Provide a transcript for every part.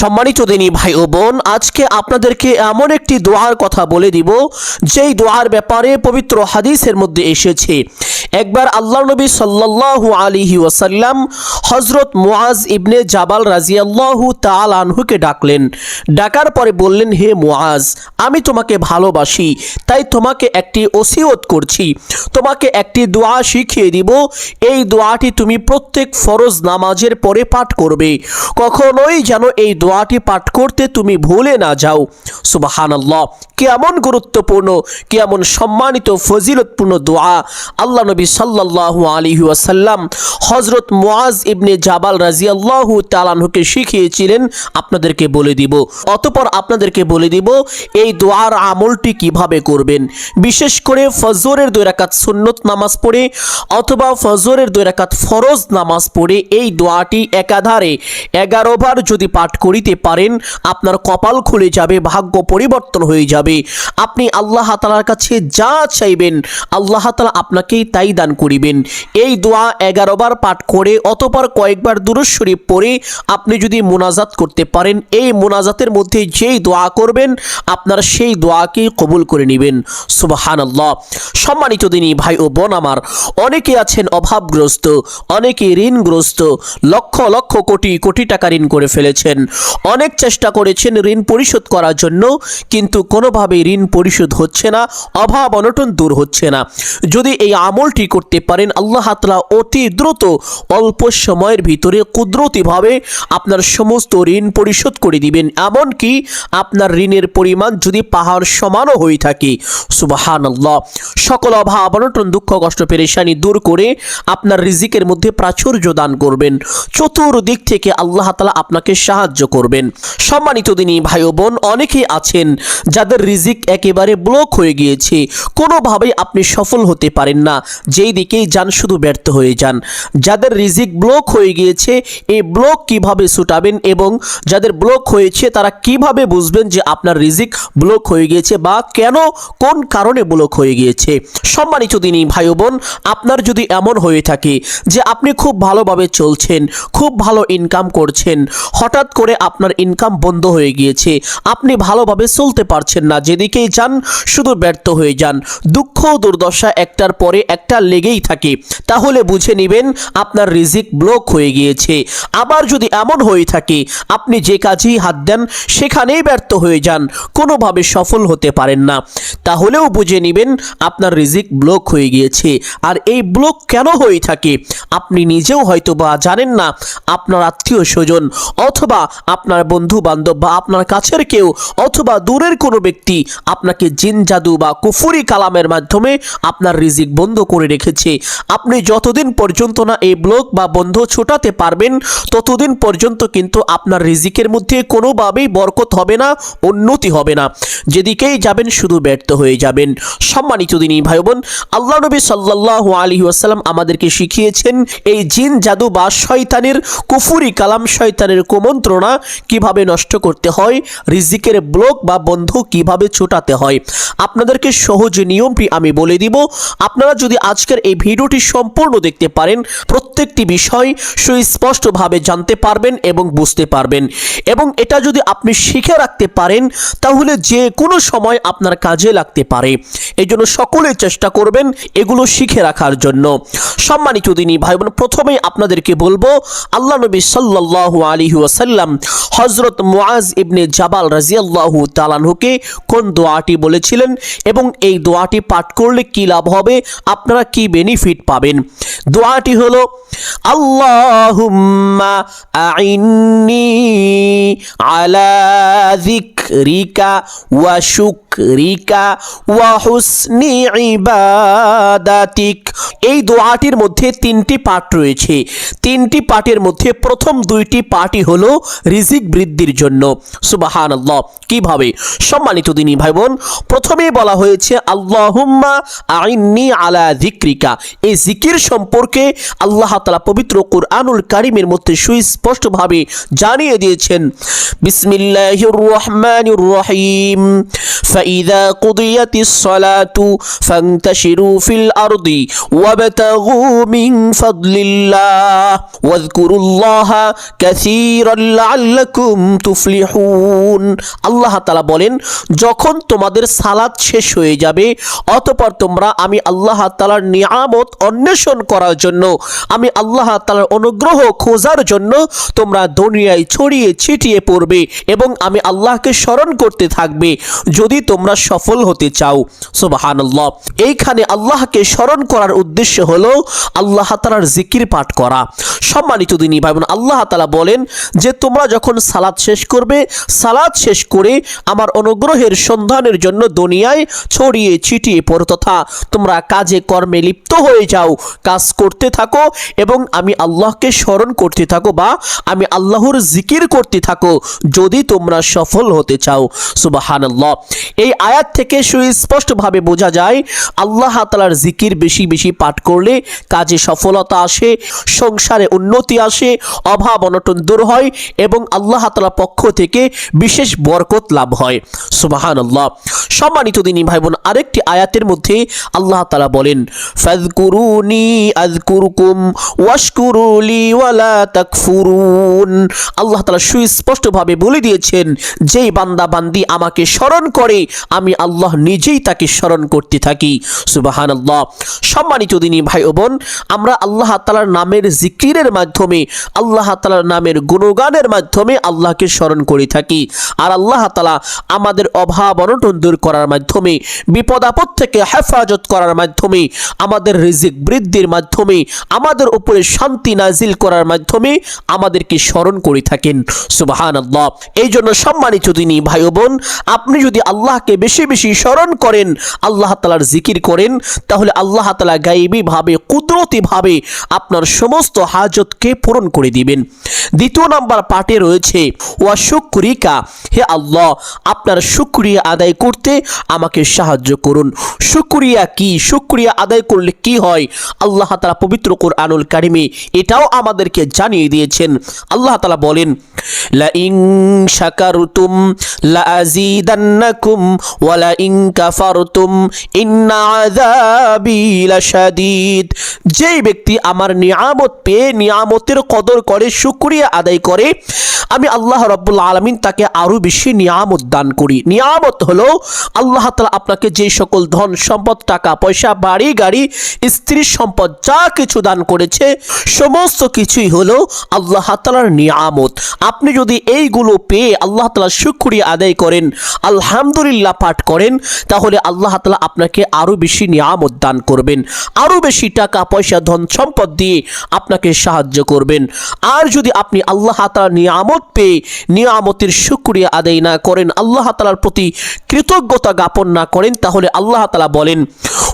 সম্মানিত দিনী ভাই ও বোন, আজকে আপনাদেরকে এমন একটি দোয়ার কথা বলে দিব যেই দোয়ার ব্যাপারে পবিত্র হাদিসের মধ্যে এসেছে। একবার আল্লাহর নবী সাল্লাল্লাহু আলাইহি ওয়াসাল্লাম হযরত মুআজ ইবনে জাবাল রাদিয়াল্লাহু তাআলা আনহুকে ডাকলেন। ডাকার পরে বললেন, হে মুআজ, আমি তোমাকে ভালোবাসি, তাই তোমাকে একটি ওসিয়ত করছি, তোমাকে একটি দোয়া শিখিয়ে দিব। এই দোয়াটি তুমি প্রত্যেক ফরজ নামাজের পরে পাঠ করবে, কখনোই যেন এই দোয়াটি পাঠ করতে তুমি ভুলে না যাও। সুবহানাল্লাহ, কেমন গুরুত্বপূর্ণ, কেমন সম্মানিত ফজিলতপূর্ণ দোয়া আল্লাহ নবী সাল্লাল্লাহু আলাইহি ওয়াসাল্লাম হযরত মুআজ ইবনে জাবাল রাদিয়াল্লাহু তাআলা আনহুকে শিখিয়েছিলেন। আপনাদেরকে বলে দিব, অতঃপর আপনাদেরকে বলে দিব এই দোয়ার আমলটি কিভাবে করবেন। বিশেষ করে ফজরের 2 রাকাত সুন্নত নামাজ পড়ে অথবা ফজরের 2 রাকাত ফরজ নামাজ পড়ে এই দোয়াটি একাধারে 11 বার যদি পাঠ করিতে পারেন, আপনার কপাল খুলে যাবে, ভাগ্য পরিবর্তন হয়ে যাবে। আপনি আল্লাহ তাআলার কাছে যা চাইবেন আল্লাহ তাআলা আপনাকেই তাই দান করিবেন। এই দোয়া 11 বার পাঠ করে অতঃপর কয়েকবার দুরূদ শরীফ পড়ে আপনি যদি মুনাজাত করতে পারেন, এই মুনাজাতের মধ্যে যেই দোয়া করবেন আপনার সেই দোয়াকেই কবুল করে নেবেন। সুবহানাল্লাহ। সম্মানিত দিনী ভাই ও বোন আমার, অনেকে আছেন অভাবগ্রস্ত, অনেকে ঋণগ্রস্ত, লক্ষ লক্ষ কোটি কোটি টাকা ঋণ করে ফেলেছেন। অনেক চেষ্টা করেছেন ঋণ পরিশোধ করার জন্য, কিন্তু কোনোভাবেই ঋণ পরিশোধ হচ্ছে না, অভাব অনটন দূর হচ্ছে না। যদি এই আমলটি করতে পারেন, আল্লাহ তাআলা অতি দ্রুত অল্প সময়ের ভিতরে কুদরতিভাবে আপনার সমস্ত ঋণ পরিশোধ করে দিবেন। এমনকি আপনার ঋণের পরিমাণ যদি পাহাড় সমানও হয়ে থাকে। সুবহানাল্লাহ। সকল অভাব অনটন দুঃখ কষ্ট পেরেশানি দূর করে আপনার রিজিকের মধ্যে প্রাচুর্য দান করবেন। চতুর্দিক থেকে আল্লাহ তাআলা আপনাকে সাহায্য করবেন। সম্মানিত দিনী ভাই ও বোন, অনেকেই আছেন যাদের রিজিক একেবারে ব্লক হয়ে গিয়েছে, কোনোভাবেই আপনি সফল হতে পারেন না, যেই দিকেই যান শুধু ব্যর্থ হয়ে যান। যাদের রিজিক ব্লক হয়ে গিয়েছে, এই ব্লক কিভাবে ছুটাবেন এবং যাদের ব্লক হয়েছে তারা কিভাবে বুঝবেন যে আপনার রিজিক ব্লক হয়ে গিয়েছে বা কেন, কোন কারণে ব্লক হয়ে গিয়েছে। সম্মানিত দিনী ভাই ও বোন, আপনার যদি এমন হয়ে থাকে যে আপনি খুব ভালোভাবে চলছেন, খুব ভালো ইনকাম করছেন, হঠাৎ করে আপনার ইনকাম বন্ধ হয়ে গিয়েছে, আপনি ভালোভাবে চলতে পারছেন না, যেদিকেই যান শুধু ব্যর্থ হয়ে যান, দুঃখ দুর্দশা একটার পরে একটা লেগেই থাকে, তাহলে বুঝে নেবেন আপনার রিজিক ব্লক হয়ে গিয়েছে। আবার যদি এমন হয়ে থাকে আপনি যে কাজেই হাত দেন সেখানেই ব্যর্থ হয়ে যান, কোনোভাবে সফল হতে পারেন না, তাহলেও বুঝে নেবেন আপনার রিজিক ব্লক হয়ে গিয়েছে। আর এই ব্লক কেন হয়ে থাকে আপনি নিজেও হয়তো বা জানেন না, আপনার আত্মীয় স্বজন অথবা আপনার বন্ধু বান্ধব বা আপনার কাছের কেউ অথবা দূরের কোনো ব্যক্তি আপনাকে জিন জাদু বা কুফরি কালামের মাধ্যমে আপনার রিজিক বন্ধ করে রেখেছে। আপনি যতদিন পর্যন্ত না এই ব্লক বা বন্ধ ছোটাতে পারবেন ততদিন পর্যন্ত কিন্তু আপনার রিজিকের মধ্যে কোনোভাবেই বরকত হবে না, উন্নতি হবে না, যেদিকেই যাবেন শুধু ব্যর্থ হয়ে যাবেন। সম্মানিত দিনী ভাই বোন, আল্লাহ নবী সাল্লাল্লাহু আলাইহি ওয়াসাল্লাম আমাদেরকে শিখিয়েছেন এই জিন জাদু বা শয়তানের কুফরি কালাম, শয়তানের কুমন্ত্রণা কিভাবে নষ্ট করতে হয়, রিজিকের ব্লক বা বন্ধ কিভাবে ছোটাতে হয়। আপনাদেরকে সহজ নিয়মটি আমি বলে দিব। আপনারা যদি আজকের এই ভিডিওটি সম্পূর্ণ দেখতে পারেন, প্রত্যেকটি বিষয় সুস্পষ্টভাবে জানতে পারবেন এবং বুঝতে পারবেন, এবং এটা যদি আপনি শিখে রাখতে পারেন তাহলে যে কোনো সময় আপনার কাজে লাগতে পারে। এই জন্য সকলে চেষ্টা করবেন এগুলো শিখে রাখার জন্য। সম্মানিত দিনী ভাই বোন, প্রথমেই আপনাদেরকে বলবো আল্লাহ নবী সাল্লাল্লাহু আলাইহি ওয়াসাল্লাম হযরত মুআজ ইবনে জাবাল রাদিয়াল্লাহু তাআলা আনহুকে কোন দোয়াটি বলেছিলেন এবং এই দোয়াটি পাঠ করলে কি লাভ হবে, আপনারা কি বেনিফিট পাবেন। দোয়াটি হলো, আল্লাহুম্মা আইন্নি আলা যিকরিকা ওয়া শুকরিকা ওয়া হুসনি ইবাদাতিক। এই দোয়াটির মধ্যে 3টি পাঠ রয়েছে। 3টি পাঠের মধ্যে প্রথম 2টি পাঠই হলো রিজিক বৃদ্ধির জন্য। সুবহানাল্লাহ। কিভাবে? সম্মানিত দিনী ভাই বোন, প্রথমেই বলা হয়েছে আল্লাহুম্মা আইন্নি আলা যিকরিকা। এই জিকির সম্পর্কে আল্লাহ তাআলা পবিত্র কুরআনুল কারীমের মধ্যে সুস্পষ্টভাবে জানিয়ে দিয়েছেন। বিসমিল্লাহির রহমানির রহমানির রহিম ফাইযা কুদিয়াতিস সালাতু ফান্তাশিরু ফিল আরদি ওয়াবতাগু মিন ফাদলিল্লাহ ওয়াযকুরুল্লাহা কাসীরান লাআল্লাকুম তুফলিহুন। আল্লাহ তাআলা বলেন, যখন তোমাদের সালাত শেষ হয়ে যাবে অতঃপর তোমরা আমি আল্লাহ তাআলার নিয়ামত অন্বেষণ করার জন্য, আমি আল্লাহ তাআলার অনুগ্রহ খোঁজার জন্য তোমরা দুনিয়ায় ছড়িয়ে ছিটিয়ে পড়বে এবং আমি আল্লাহকে স্মরণ করতে থাকবে যদি তোমরা সফল হতে চাও। সুবহানাল্লাহ। এইখানে আল্লাহকে স্মরণ করার উদ্দেশ্য হলো আল্লাহ তাআলার জিকির পাঠ করা। সম্মানিত দিনী ভাই বোন, আল্লাহ তাআলা বলেন যে তোমরা যখন সালাত শেষ করবে, সালাত শেষ করে আমার অনুগ্রহের সন্ধানের জন্য দুনিয়ায় ছড়িয়ে ছিটিয়ে পড়ো তথা তোমরা কাজে কর্মে লিপ্ত হয়ে যাও, কাজ করতে থাকো এবং আমি আল্লাহকে স্মরণ করতে থাকো বা আমি আল্লাহর জিকির করতে থাকো যদি তোমরা সফল হতে চাও। সুবহানাল্লাহ। এই আয়াত থেকে সুস্পষ্টভাবে বোঝা যায় আল্লাহ তাআলার জিকির বেশি বেশি পাঠ করলে কাজে সফলতা আসে, সংসারে উন্নতি আসে, অভাব অনটন দূর হয় এবং আল্লাহ তাআলার পক্ষ থেকে বিশেষ বরকত লাভ হয়। সুবহানাল্লাহ। সম্মানিত দিনী ভাই বোন, আরেকটি আয়াতের মধ্যে আল্লাহ তাআলা বলেন, ফাযকুরুনি আযকুরকুম ওয়াশকুরুলি ওয়ালা তাকফুরুন। আল্লাহ তাআলা সুস্পষ্টভাবে বলে দিয়েছেন, যেই বান্দা বান্দি আমাকে স্মরণ করে আমি আল্লাহ নিজেই তাকে স্মরণ করতে থাকি। সুবহানাল্লাহ। সম্মানিত দিনী ভাই ও বোন, আমরা আল্লাহ তাআলার নামের জিকিরের মাধ্যমে, আল্লাহ তাআলার নামের গুণগানের মাধ্যমে আল্লাহকে স্মরণ করে থাকি। আর আল্লাহ তাআলা আমাদের অভাব অনটন দূর করার মাধ্যমে, বিপদ আপদ থেকে হেফাজত করার মাধ্যমে, আমাদের রিজিক বৃদ্ধির মাধ্যমে, আমাদের উপরে শান্তি নাজিল করার মাধ্যমে আমাদেরকে স্মরণ করে থাকেন। সুবহানাল্লাহ। এই জন্য সম্মানিত দিনী ভাই ও বোন, আপনি যদি আল্লাহকে বেশি বেশি স্মরণ করেন, আল্লাহ তাআলার জিকির করেন, তাহলে আল্লাহ তাআলা গায়বী ভাবে, কুদরতি ভাবে আপনার সমস্ত হাজতকে পূরণ করে দিবেন। দ্বিতীয় নাম্বার পার্টে রয়েছে ওয়া শুকরিকা, হে আল্লাহ আপনার শুকরিয়া আদায় করতে আমাকে সাহায্য করুন। শুকরিয়া কি? শুকরিয়া আদায় করলে কি হয়? আল্লাহ তাআলা পবিত্র কোরআনুল কারিমে এটাও আমাদেরকে জানিয়ে দিয়েছেন। আল্লাহ তাআলা বলেন, লা ইন শাকারতুম লা আযীদান্নাকুম ওয়া লা ইন কাফারতুম ইন্না আযাবি লাশাদীদ। যেই ব্যক্তি আমার নিয়ামত পেয়ে নিয়ামতের কদর করে, শুকরিয়া আদায় করে, আমি আল্লাহ রাব্বুল আলামিন তাকে আরো বেশি নিয়ামত দান করি। নিয়ামত হলো আল্লাহ তাআলা আপনাকে যে সকল ধন সম্পদ, টাকা পয়সা, বাড়ি গাড়ি, স্ত্রী সম্পদ যা কিছু দান করেছে সমস্ত কিছুই হলো আল্লাহ তাআলার নিয়ামত। আপনি যদি এইগুলো পেয়ে আল্লাহ তাআলার শুকরিয়া আদায় করেন, আলহামদুলিল্লাহ পাঠ করেন, তাহলে আল্লাহ তাআলা আপনাকে আরো বেশি নিয়ামত দান করবেন, আরো বেশি টাকা পয়সা ধন সম্পদ দিয়ে আপনাকে সাহায্য করবেন। আর যদি আপনি আল্লাহ তাআলার নিয়ামত পেয়ে নিয়ামতের শুকরিয়া আদায় না করেন, আল্লাহ তাআলার প্রতি কৃতজ্ঞতা জ্ঞাপন না করেন, তাহলে আল্লাহ তাআলা বলেন,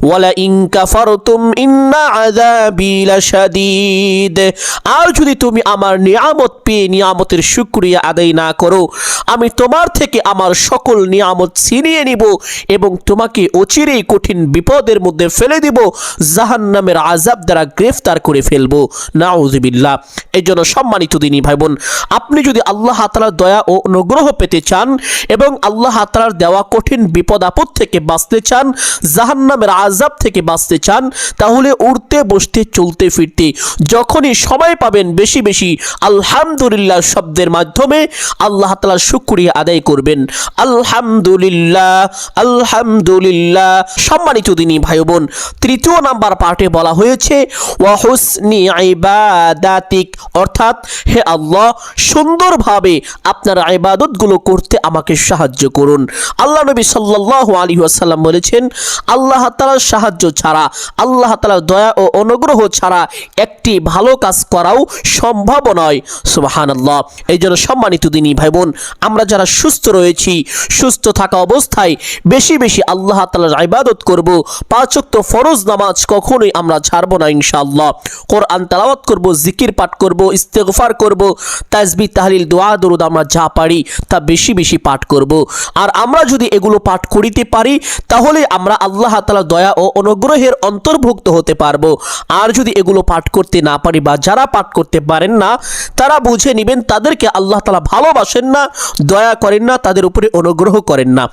ওয়ালা ইন কাফারতুম ইন্না আযাবি লাশাদীদ। আর যদি তুমি আমার নিয়ামত পেয়ে নিয়ামতের শুকরিয়া আদায় না করো, আমি তোমার থেকে আমার সকল নিয়ামত ছিনিয়ে নিব এবং তোমাকে অচিরেই কঠিন বিপদের মধ্যে ফেলে দিব, জাহান্নামের আযাব দ্বারা গ্রেফতার করে ফেলবো। নাউযুবিল্লাহ। এই জন্য সম্মানিত দিনী ভাই বোন, আপনি যদি আল্লাহ তাআলার দয়া ও অনুগ্রহ পেতে চান এবং আল্লাহ তাআলার দেওয়া কঠিন বিপদ আপদ থেকে বাঁচতে চান, জাহান্নামের আযাব থেকে বাঁচতে চান, তাহলে উঠতে বসতে চলতে ফিরতে যখনই সময় পাবেন বেশি বেশি আলহামদুলিল্লাহ শব্দের মাধ্যমে আল্লাহ তাআলার শুকরিয়া আদায় করবেন। আলহামদুলিল্লাহ, আলহামদুলিল্লাহ। সম্মানিত দিনী ভাই বোন, তৃতীয় নাম্বার পার্টে বলা হয়েছে ওয়া হুসনি ইবাদাতিক, অর্থাৎ হে আল্লাহ সুন্দরভাবে আপনার ইবাদতগুলো করতে আমাকে সাহায্য করুন। আল্লাহ নবী সাল্লাল্লাহু আলাইহি ওয়াসাল্লাম বলেছেন, আল্লাহ তাআলার সাহায্য ছাড়া, আল্লাহ তাআলার দয়া ও অনুগ্রহ ছাড়া একটি ভালো কাজ করাও সম্ভব নয়। সুবহানাল্লাহ। এই জন্য সম্মানিত দিনী ভাই বোন, আমরা যারা সুস্থ রয়েছি, সুস্থ থাকা অবস্থায় বেশি বেশি আল্লাহ তাআলার ইবাদত করব। 5 ওয়াক্ত ফরজ নামাজ কখনোই আমরা ছাড়ব না ইনশাআল্লাহ। কোরআন তেলাওয়াত করব, জিকির পাঠ করব, ইস্তেগফার করব, তাসবিহ তাহলিল দোয়া দরুদ আমরা যা পারি তা বেশি বেশি পাঠ করব। আর আমরা যদি এগুলো পাঠ করিতে পারি তাহলে আমরা আল্লাহ তাআলার দয়া ও অনুগ্রহের অন্তর্ভুক্ত হতে পারবো। আর যদি এগুলো পাঠ করতে না পারি বা যারা পাঠ করতে পারেন না তারা বুঝে নেবেন তাদেরকে আল্লাহ তাআলা ভালোবাসেন না, দয়া করেন না, তাদের উপরে অনুগ্রহ করেন না।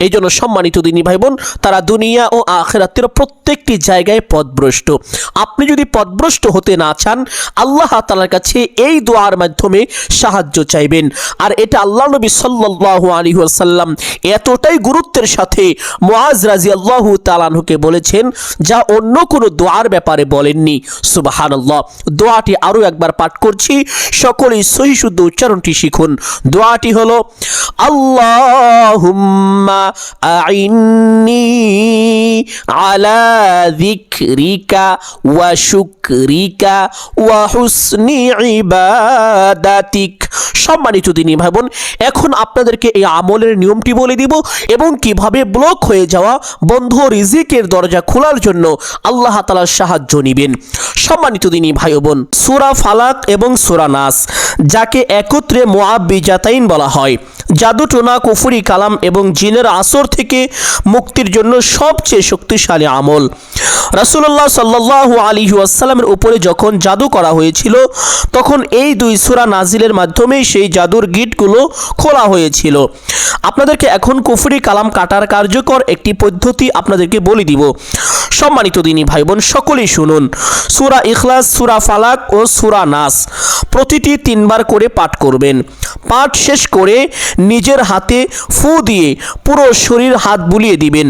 এই জন্য সম্মানিত দিনী ভাই বোন, তারা দুনিয়া ও আখিরাতের প্রত্যেকটি জায়গায় পথভ্রষ্ট। আপনি যদি পথভ্রষ্ট হতে না চান, আল্লাহ তাআলার কাছে এই দোয়ার মাধ্যমে সাহায্য চাইবেন। আর এটা আল্লাহ নবী সাল্লাল্লাহু আলাইহি ওয়াসাল্লাম এতটাই গুরুত্বের সাথে মুআজ রাদিয়াল্লাহু তাআলা আনহুকে বলেছেন যা অন্য কোনো দোয়ার ব্যাপারে বলেননি। সুবহানাল্লাহ। দোয়াটি আরো একবার পাঠ করছি, সকলেই সহি শুদ্ধ উচ্চারণটি শিখুন। দোয়াটি হলো আল্লাহুম্মা আইন্নি আলা যিকরিকা ওয়া শুকরিকা ওয়া হুসনি ইবাদাতিক। সম্মানিত দিনী ভাই বোন, এখন আপনাদেরকে এই আমলের নিয়মটি বলে দিব এবং কিভাবে ব্লক হয়ে যাওয়া বন্ধ রিজিকের দরজা খোলার জন্য আল্লাহ তাআলার সাহায্য নেবেন। সম্মানিত দিনী ভাই বোন, সূরা ফালাক এবং সূরা নাস যাকে একত্রে মুআব্বিজাতাইন বলা হয়, জাদুটোনা, কুফরি কালাম এবং জিনের আসর থেকে মুক্তির জন্য সবচেয়ে শক্তিশালী আমল। রাসূলুল্লাহ সাল্লাল্লাহু আলাইহি ওয়াসাল্লামের উপরে যখন জাদু করা হয়েছিল তখন এই দুই সূরা নাজিলের মাধ্যমেই সেই জাদুর গিটগুলো খোলা হয়েছিল। আপনাদেরকে এখন কুফরি কালাম কাটার কার্যকর একটি পদ্ধতি আপনাদেরকে বলে দিব। সম্মানিত দিনী ভাই বোন, সকলেই শুনুন। সূরা ইখলাস, সূরা ফালাক ও সূরা নাস প্রতিটি 3 বার করে পাঠ করবেন। পাঠ শেষ করে নিজের হাতে ফু দিয়ে পুরো শরীর হাত বুলিয়ে দিবেন।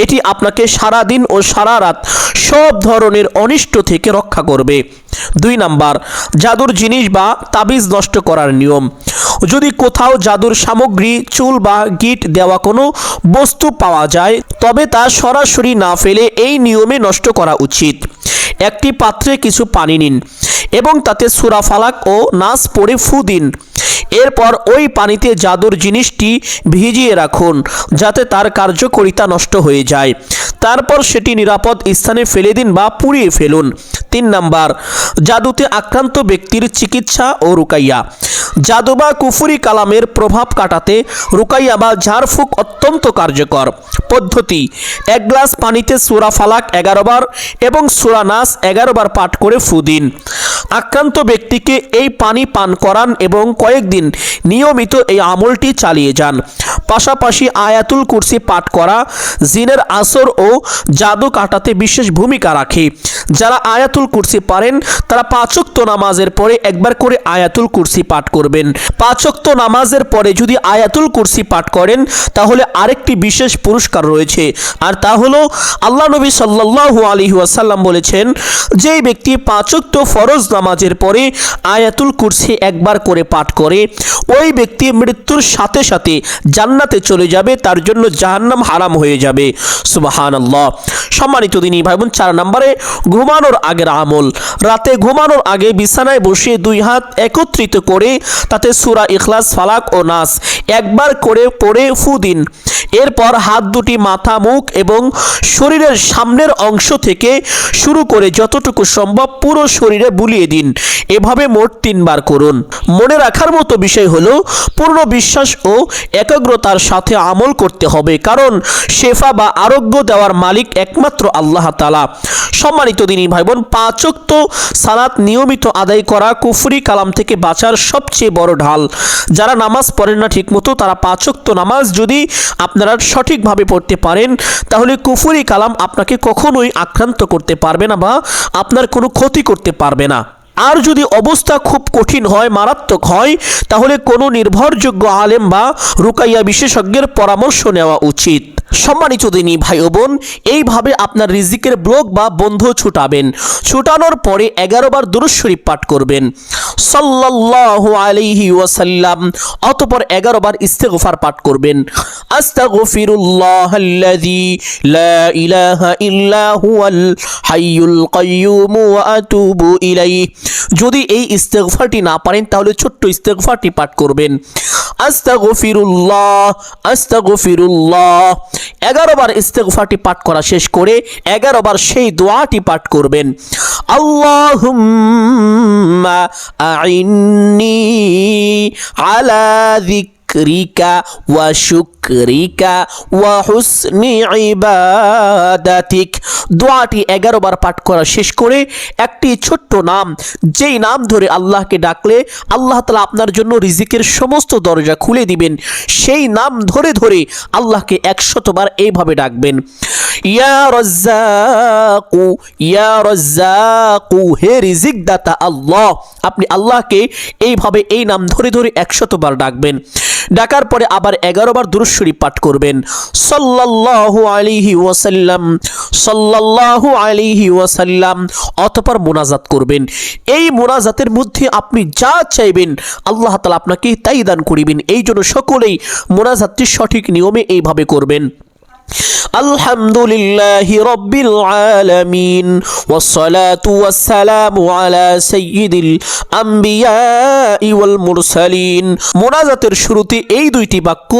এটি আপনাকে সারা দিন ও সারা রাত সব ধরনের অনিষ্ট থেকে রক্ষা করবে। 2 নাম্বার, জাদুর জিনিস বা তাবিজ নষ্ট করার নিয়ম। যদি কোথাও জাদুর সামগ্রী, চুল বা গিট দেওয়া কোনো বস্তু পাওয়া যায় তবে তা সরাসরি না ফেলে এই নিয়মে নষ্ট করা উচিত। একটি পাত্রে কিছু পানি নিন এবং তাতে সূরা ফালাক ও নাস পড়ে ফু দিন। এরপর ওই পানিতে জাদুর জিনিসটি ভিজিয়ে রাখুন যাতে তার কার্যকারিতা নষ্ট হয়ে যায়। তারপর সেটি নিরাপদ স্থানে ফেলে দিন বা পুড়িয়ে ফেলুন। 3 নাম্বার, জাদুতে আক্রান্ত ব্যক্তির চিকিৎসা ও রুকাইয়া। জাদু বা কুফরি কালামের প্রভাব কাটাতে রুকাইয়া বা ঝাড়ফুঁক অত্যন্ত কার্যকর পদ্ধতি। 1 গ্লাস পানিতে সূরা ফালাক 11 বার এবং সূরা নাস 11 বার পাঠ করে ফু দিন। আক্রান্ত ব্যক্তিকে এই পানি পান করান এবং কয়েকদিন নিয়মিত এই আমলটি চালিয়ে যান। পাশাপাশি আয়াতুল কুরসি পাঠ করা জিনের আসর ও জাদু কাটাতে বিশেষ ভূমিকা রাখে। যারা আয়াতুল কুরসি পারেন তারা 5 ওয়াক্ত নামাজের পরে একবার করে আয়াতুল কুরসি পাঠ করবেন। 5 ওয়াক্ত নামাজের পরে যদি আয়াতুল কুরসি পাঠ করেন তাহলে আরেকটি বিশেষ পুরস্কার রয়েছে, আর তা হলো আল্লাহ নবী সাল্লাল্লাহু আলাইহি ওয়াসাল্লাম বলেছেন, যেই ব্যক্তি 5 ওয়াক্ত ফরজ নামাজের পরে আয়াতুল কুরসি একবার করে পাঠ করে ওই ব্যক্তি মৃত্যুর সাথে সাথে জান্নাতে চলে যাবে, তার জন্য জাহান্নাম হারাম হয়ে যাবে। সুবহানাল্লাহ। সম্মানিত দিনী ভাই বোন, 4 নম্বরে ঘুমানোর আগের আমল। রাতে ঘুমানোর আগে বিছানায় বসে 2 হাত একত্রিত করে তাতে সূরা ইখলাস, ফালাক ও নাস একবার করে পড়ে ফু দিন। এরপর হাত দুটি মাথা, মুখ এবং শরীরের সামনের অংশ থেকে শুরু করে যতটুকু সম্ভব পুরো শরীরে বুলিয়ে দিন। এভাবে মোট 3 বার করুন। মনে রাখার মতো বিষয় হলো পূর্ণ বিশ্বাস ও একাগ্রতার সাথে আমল করতে হবে, কারণ শেফা বা আরোগ্য দেওয়ার মালিক একমাত্র আল্লাহ তাআলা। সম্মানিত দিনী ভাই বোন, 5 ওয়াক্ত সালাত নিয়মিত আদায় করা কুফরি কালাম থেকে বাঁচার সবচেয়ে বড় ঢাল। যারা নামাজ পড়েন না ঠিকমতো তারা 5 ওয়াক্ত নামাজ যদি আপনারা সঠিকভাবে পড়তে পারেন তাহলে কুফরি কালাম আপনাকে কখনোই আক্রান্ত করতে পারবে না বা আপনার কোনো ক্ষতি করতে পারবে না। আর যদি অবস্থা খুব কঠিন হয়, মারাত্মক হয়, তাহলে কোনো নির্ভরযোগ্য আলেম বা রুকাইয়া বিশেষজ্ঞের পরামর্শ নেওয়া উচিত। সম্মানিত দিনী ভাই ও বোন, এইভাবে আপনার রিজিকের ব্লক বা বন্ধ ছুটাবেন। ছুটানোর পরে 11 বার দুরূদ শরীফ পাঠ করবেন সাল্লাল্লাহু আলাইহি ওয়াসাল্লাম। অতঃপর 11 বার ইস্তেগফার পাঠ করবেন। আস্তাগফিরুল্লাহাল্লাযী লা ইলাহা ইল্লা হুয়াল হাইয়ুল কাইয়্যুম ওয়া আতুবু ইলাইহি। যদি এই ইস্তেগফারটি না পারেন তাহলে ছোট্ট ইস্তেগফারটি পাঠ করবেন। আস্তাগফিরুল্লাহ, আস্তাগফিরুল্লাহ। 11 বার ইস্তেগফারটি পাঠ করা শেষ করে 11 বার সেই দোয়াটি পাঠ করবেন। আল্লাহুম্মা আইন্নি আলা যিকরিকা ওয়া শুকরিকা ওয়া হুসনি ইবাদাতিক। দোয়াটি 11 বার পাঠ করা শেষ করে একটি ছোট্ট নাম, যেই নাম ধরে আল্লাহকে ডাকলে আল্লাহ তাআলা আপনার জন্য রিজিকের সমস্ত দরজা খুলে দিবেন, সেই নাম ধরে ধরে আল্লাহকে 100 বার এইভাবে ডাকবেন। ইয়া রাজ্জাকু, ইয়া রাজ্জাকু, হে রিজিক দাতা আল্লাহ। আপনি আল্লাহকে এইভাবে এই নাম ধরে ধরে 100 বার ডাকবেন। ডাকার পরে আবার 11 বার দুরূদ শরীফ পাঠ করবেন। সাল্লাল্লাহু আলাইহি ওয়াসাল্লাম, সাল্লাল্লাহু আলাইহি ওয়াসাল্লাম। অতঃপর মোনাজাত করবেন। এই মোনাজাতের মধ্যে আপনি যা চাইবেন আল্লাহ তাআলা আপনাকে তাই দান করিবেন। এই জন্য সকলেই মোনাজাতটি সঠিক নিয়মে এইভাবে করবেন। আলহামদুলিল্লাহি রাব্বিল আলামিন ওয়াসসালাতু ওয়াসসালামু আলা সাইয়্যিদিল আম্বিয়াই ওয়াল মুরসালিন। মোনাজাতের শুরুতে এই দুইটি বাক্য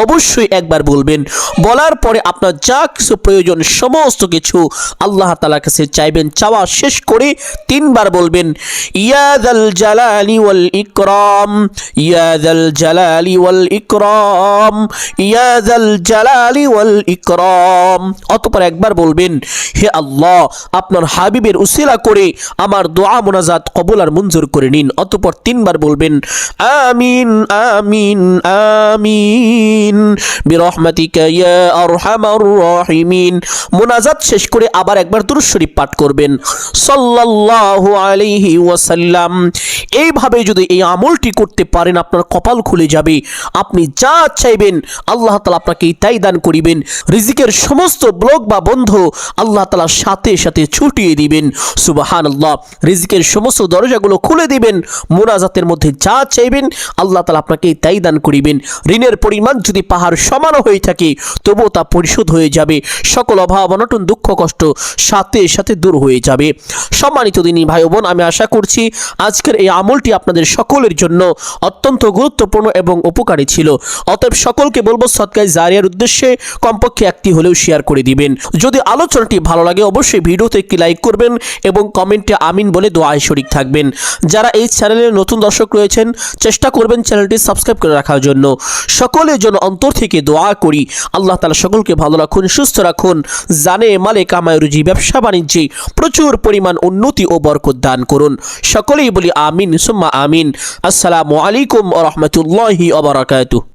অবশ্যই একবার বলবেন। বলার পরে আপনার যা কিছু প্রয়োজন সমস্ত কিছু আল্লাহ তাআলার কাছে চাইবেন। চাওয়া শেষ করে 3 বার বলবেন ইয়া যাল জালালি ওয়াল ইকরাম, ইয়া যাল জালালি ওয়াল ইকরাম, ইয়া যাল জালালি ওয়াল ইকরাম। অতঃপর একবার বলবেন হে আল্লাহ, আপনার হাবিবের উসিলা করে আমার দোয়া মোনাজাত কবুল আর মঞ্জুর করে নিন। অতঃপর 3 বার বলবেন আমিন আমিন আমিন বিরহমাতিকা ইয়া আরহামার রাহিমিন। মোনাজাত শেষ করে আবার একবার দুরূদ শরীফ পাঠ করবেন সাল্লাল্লাহু আলাইহি ওয়াসাল্লাম। এইভাবে যদি এই আমলটি করতে পারেন আপনার কপাল খুলে যাবে। আপনি যা চাইবেন আল্লাহ তাআলা আপনাকে তাই দান করিবেন। রিজিকের সমস্ত ব্লক বা বন্ধ আল্লাহ তাআলা সাথে সাথে ছুটিয়ে দিবেন। সুবহানাল্লাহ। রিজিকের সমস্ত দরজাগুলো খুলে দিবেন। মোনাজাতের মধ্যে যা চাইবেন আল্লাহ তাআলা আপনাকে তাই দান করিবেন। ঋণের পরিমাণ যদি পাহাড় সমান হয়ে থাকে তবুও তা পরিশোধ হয়ে যাবে। সকল অভাব অনটন দুঃখ কষ্ট সাথে সাথে দূর হয়ে যাবে। সম্মানিত দিনী ভাই বোন, আমি আশা করছি আজকের এই আমলটি আপনাদের সকলের জন্য অত্যন্ত গুরুত্বপূর্ণ এবং উপকারী ছিল। অতএব সকলকে বলবো সদকায়ে জারিয়ার উদ্দেশ্যে কমপক্ষে একটি হলেও শেয়ার করে দিবেন। যদি আলোচনাটি ভালো লাগে অবশ্যই ভিডিওতে একটি লাইক করবেন এবং কমেন্টে আমিন বলে দোয়ায় শরীক থাকবেন। যারা এই চ্যানেলের নতুন দর্শক রয়েছেন চেষ্টা করবেন চ্যানেলটি সাবস্ক্রাইব করে রাখার জন্য। সকলের জন্য অন্তর থেকে দোয়া করি আল্লাহ তাআলা সকলকে ভালো রাখুন, সুস্থ রাখুন, জানে মালে কামায় রুজি ব্যবসা বাণিজ্যে প্রচুর পরিমাণ উন্নতি ও বরকত দান করুন। সকলেই বলি আমিন সুম্মা আমিন। আসসালামু আলাইকুম ওয়া রাহমাতুল্লাহি ওয়া বারাকাতুহু।